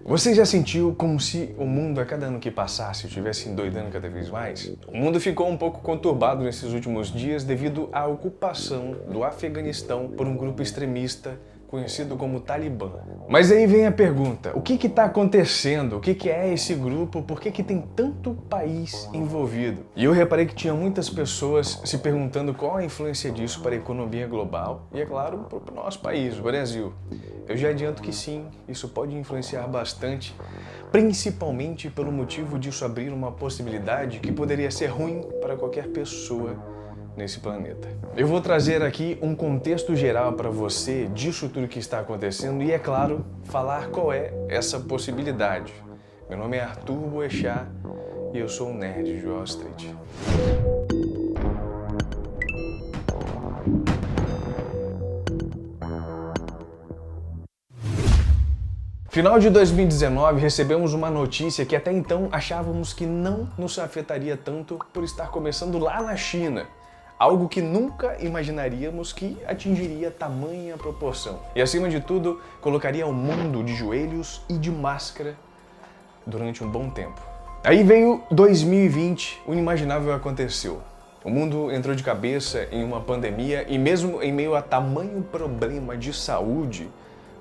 Você já sentiu como se o mundo, a cada ano que passasse, estivesse endoidando cada vez mais? O mundo ficou um pouco conturbado nesses últimos dias devido à ocupação do Afeganistão por um grupo extremista conhecido como Talibã. Mas aí vem a pergunta, o que está acontecendo? O que é esse grupo? Por que tem tanto país envolvido? E eu reparei que tinha muitas pessoas se perguntando qual a influência disso para a economia global e, é claro, para o nosso país, o Brasil. Eu já adianto que sim, isso pode influenciar bastante, principalmente pelo motivo disso abrir uma possibilidade que poderia ser ruim para qualquer pessoa nesse planeta. Eu vou trazer aqui um contexto geral para você disso tudo que está acontecendo e, é claro, falar qual é essa possibilidade. Meu nome é Arthur Boechat e eu sou um nerd de Wall Street. Final de 2019, recebemos uma notícia que até então achávamos que não nos afetaria tanto por estar começando lá na China. Algo que nunca imaginaríamos que atingiria tamanha proporção. E acima de tudo, colocaria o mundo de joelhos e de máscara durante um bom tempo. Aí veio 2020, o inimaginável aconteceu. O mundo entrou de cabeça em uma pandemia e mesmo em meio a tamanho problema de saúde,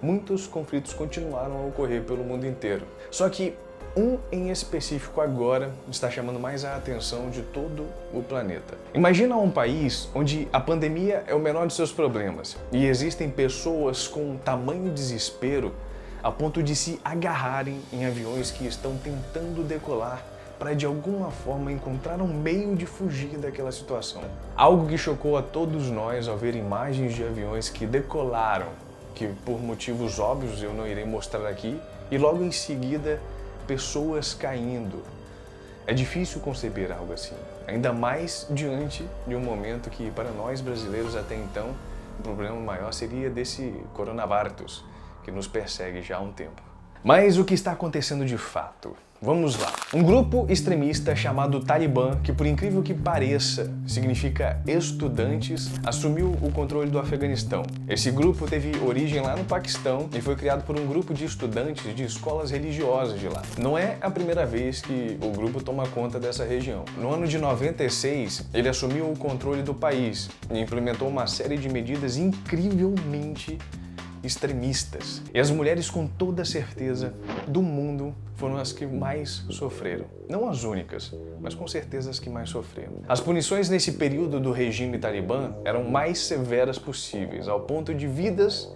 muitos conflitos continuaram a ocorrer pelo mundo inteiro. Só que um em específico agora está chamando mais a atenção de todo o planeta. Imagina um país onde a pandemia é o menor de seus problemas e existem pessoas com tamanho desespero a ponto de se agarrarem em aviões que estão tentando decolar para de alguma forma encontrar um meio de fugir daquela situação. Algo que chocou a todos nós ao ver imagens de aviões que decolaram, que por motivos óbvios eu não irei mostrar aqui, e logo em seguida pessoas caindo. É difícil conceber algo assim, ainda mais diante de um momento que para nós brasileiros até então o problema maior seria desse coronavírus que nos persegue já há um tempo. Mas o que está acontecendo de fato? Vamos lá. Um grupo extremista chamado Talibã, que por incrível que pareça significa estudantes, assumiu o controle do Afeganistão. Esse grupo teve origem lá no Paquistão e foi criado por um grupo de estudantes de escolas religiosas de lá. Não é a primeira vez que o grupo toma conta dessa região. No ano de 96, ele assumiu o controle do país e implementou uma série de medidas incrivelmente extremistas. E as mulheres, com toda certeza do mundo, foram as que mais sofreram. Não as únicas, mas com certeza as que mais sofreram. As punições nesse período do regime talibã eram mais severas possíveis, ao ponto de vidas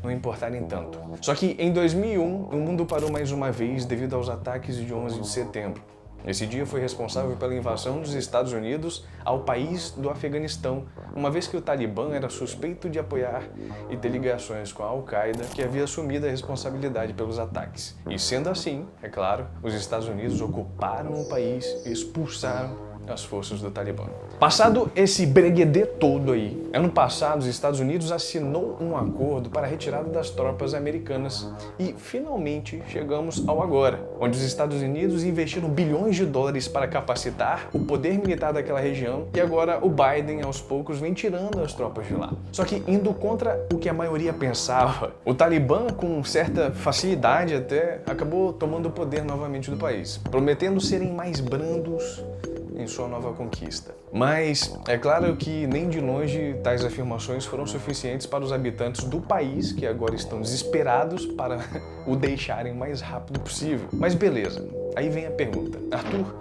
não importarem tanto. Só que em 2001, o mundo parou mais uma vez devido aos ataques de 11 de setembro. Esse dia foi responsável pela invasão dos Estados Unidos ao país do Afeganistão, uma vez que o Talibã era suspeito de apoiar e ter ligações com a Al-Qaeda, que havia assumido a responsabilidade pelos ataques. E sendo assim, é claro, os Estados Unidos ocuparam o país e expulsaram as forças do Talibã. Passado esse breguedê todo aí, ano passado os Estados Unidos assinou um acordo para a retirada das tropas americanas e finalmente chegamos ao agora, onde os Estados Unidos investiram bilhões de dólares para capacitar o poder militar daquela região e agora o Biden aos poucos vem tirando as tropas de lá. Só que indo contra o que a maioria pensava, o Talibã com certa facilidade até acabou tomando o poder novamente do país, prometendo serem mais brandos em sua nova conquista. Mas é claro que nem de longe tais afirmações foram suficientes para os habitantes do país, que agora estão desesperados para o deixarem o mais rápido possível. Mas beleza, aí vem a pergunta. Arthur,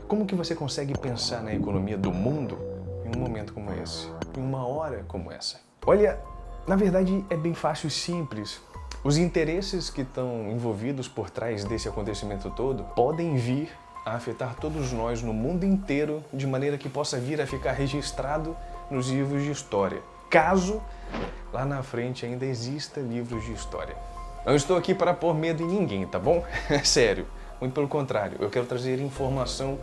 como que você consegue pensar na economia do mundo em um momento como esse, em uma hora como essa? Olha, na verdade é bem fácil e simples. Os interesses que estão envolvidos por trás desse acontecimento todo podem vir a afetar todos nós no mundo inteiro de maneira que possa vir a ficar registrado nos livros de história, caso lá na frente ainda exista livros de história. Não estou aqui para pôr medo em ninguém, tá bom? Sério, muito pelo contrário, eu quero trazer informação,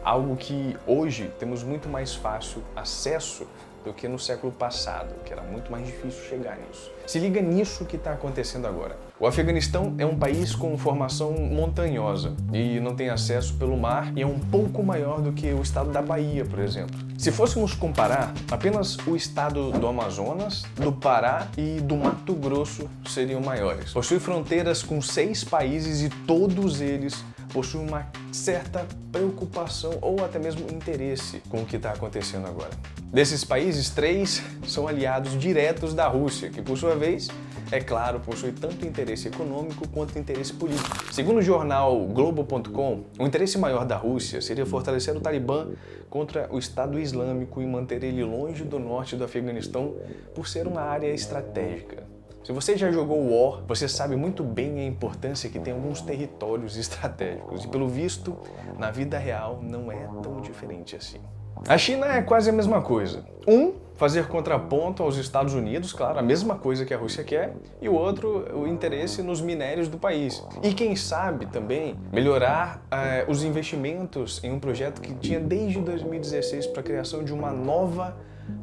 algo que hoje temos muito mais fácil acesso do que no século passado, que era muito mais difícil chegar nisso. Se liga nisso que está acontecendo agora. O Afeganistão é um país com formação montanhosa e não tem acesso pelo mar e é um pouco maior do que o estado da Bahia, por exemplo. Se fôssemos comparar, apenas o estado do Amazonas, do Pará e do Mato Grosso seriam maiores. Possui fronteiras com 6 países e todos eles possuem uma certa preocupação ou até mesmo interesse com o que está acontecendo agora. Desses países, 3 são aliados diretos da Rússia, que por sua vez, é claro, possui tanto interesse econômico quanto interesse político. Segundo o jornal Globo.com, o interesse maior da Rússia seria fortalecer o Talibã contra o Estado Islâmico e manter ele longe do norte do Afeganistão por ser uma área estratégica. Se você já jogou War, você sabe muito bem a importância que tem alguns territórios estratégicos e, pelo visto, na vida real não é tão diferente assim. A China é quase a mesma coisa. Fazer contraponto aos Estados Unidos, claro, a mesma coisa que a Rússia quer, e o outro, o interesse nos minérios do país. E quem sabe também melhorar os investimentos em um projeto que tinha desde 2016 para a criação de uma nova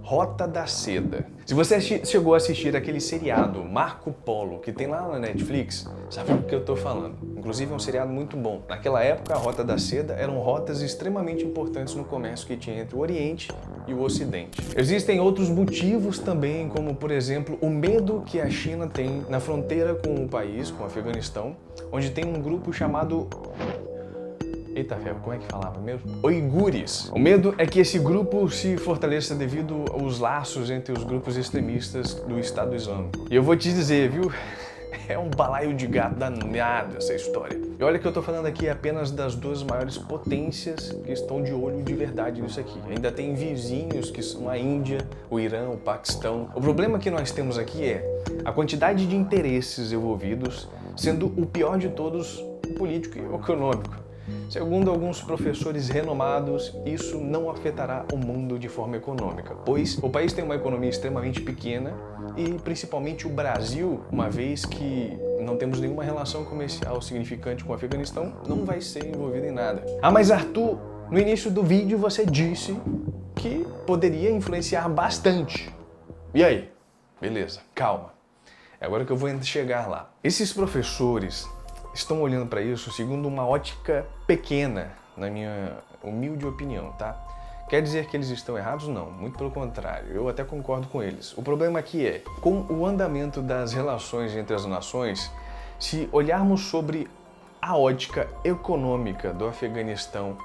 Rota da Seda. Se você chegou a assistir aquele seriado Marco Polo, que tem lá na Netflix, sabe do que eu tô falando. Inclusive é um seriado muito bom. Naquela época, a Rota da Seda eram rotas extremamente importantes no comércio que tinha entre o Oriente e o Ocidente. Existem outros motivos também, como por exemplo, o medo que a China tem na fronteira com o país, com o Afeganistão, onde tem um grupo chamado... Eita ferro, como é que falava mesmo? Uigures. O medo é que esse grupo se fortaleça devido aos laços entre os grupos extremistas do Estado Islâmico. E eu vou te dizer, viu? É um balaio de gato danado essa história. E olha que eu tô falando aqui apenas das 2 maiores potências que estão de olho de verdade nisso aqui. Ainda tem vizinhos que são a Índia, o Irã, o Paquistão. O problema que nós temos aqui é a quantidade de interesses envolvidos, sendo o pior de todos o político e o econômico. Segundo alguns professores renomados, isso não afetará o mundo de forma econômica, pois o país tem uma economia extremamente pequena e principalmente o Brasil, uma vez que não temos nenhuma relação comercial significante com o Afeganistão, não vai ser envolvido em nada. Ah, mas Arthur, no início do vídeo você disse que poderia influenciar bastante. E aí? Beleza, calma. É agora que eu vou chegar lá. Esses professores estão olhando para isso segundo uma ótica pequena, na minha humilde opinião, tá? Quer dizer que eles estão errados? Não, muito pelo contrário, eu até concordo com eles. O problema aqui é, com o andamento das relações entre as nações, se olharmos sobre a ótica econômica do Afeganistão,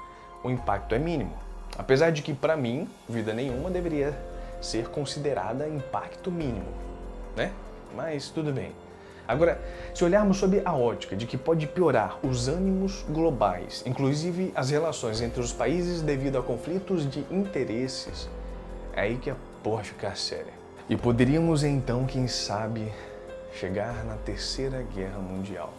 o impacto é mínimo. Apesar de que, para mim, vida nenhuma deveria ser considerada impacto mínimo, né? Mas tudo bem. Agora, se olharmos sob a ótica de que pode piorar os ânimos globais, inclusive as relações entre os países devido a conflitos de interesses, é aí que a porra fica séria. E poderíamos então, quem sabe, chegar na Terceira Guerra Mundial.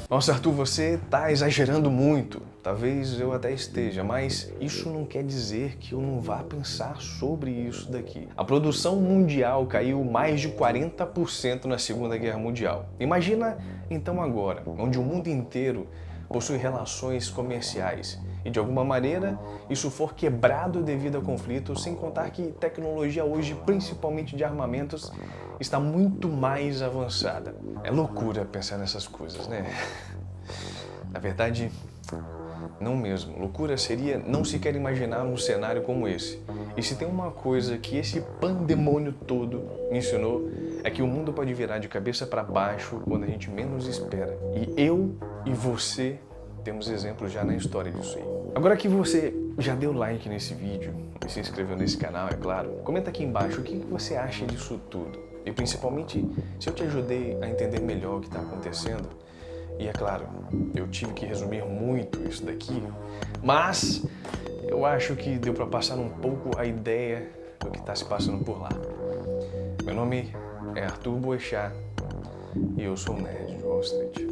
Nossa, Arthur, você tá exagerando muito. Talvez eu até esteja, mas isso não quer dizer que eu não vá pensar sobre isso daqui. A produção mundial caiu mais de 40% na Segunda Guerra Mundial. Imagina então agora, onde o mundo inteiro possui relações comerciais e de alguma maneira isso for quebrado devido a conflitos, sem contar que tecnologia hoje, principalmente de armamentos, está muito mais avançada. É loucura pensar nessas coisas, né? Na verdade, não mesmo. Loucura seria não sequer imaginar um cenário como esse. E se tem uma coisa que esse pandemônio todo me ensinou, é que o mundo pode virar de cabeça para baixo quando a gente menos espera. E eu e você temos exemplos já na história disso aí. Agora que você já deu like nesse vídeo e se inscreveu nesse canal, é claro, comenta aqui embaixo o que você acha disso tudo. E principalmente, se eu te ajudei a entender melhor o que está acontecendo. E é claro, eu tive que resumir muito isso daqui, mas eu acho que deu para passar um pouco a ideia do que está se passando por lá. Meu nome é Arthur Boechat e eu sou o Nerd de Wall Street.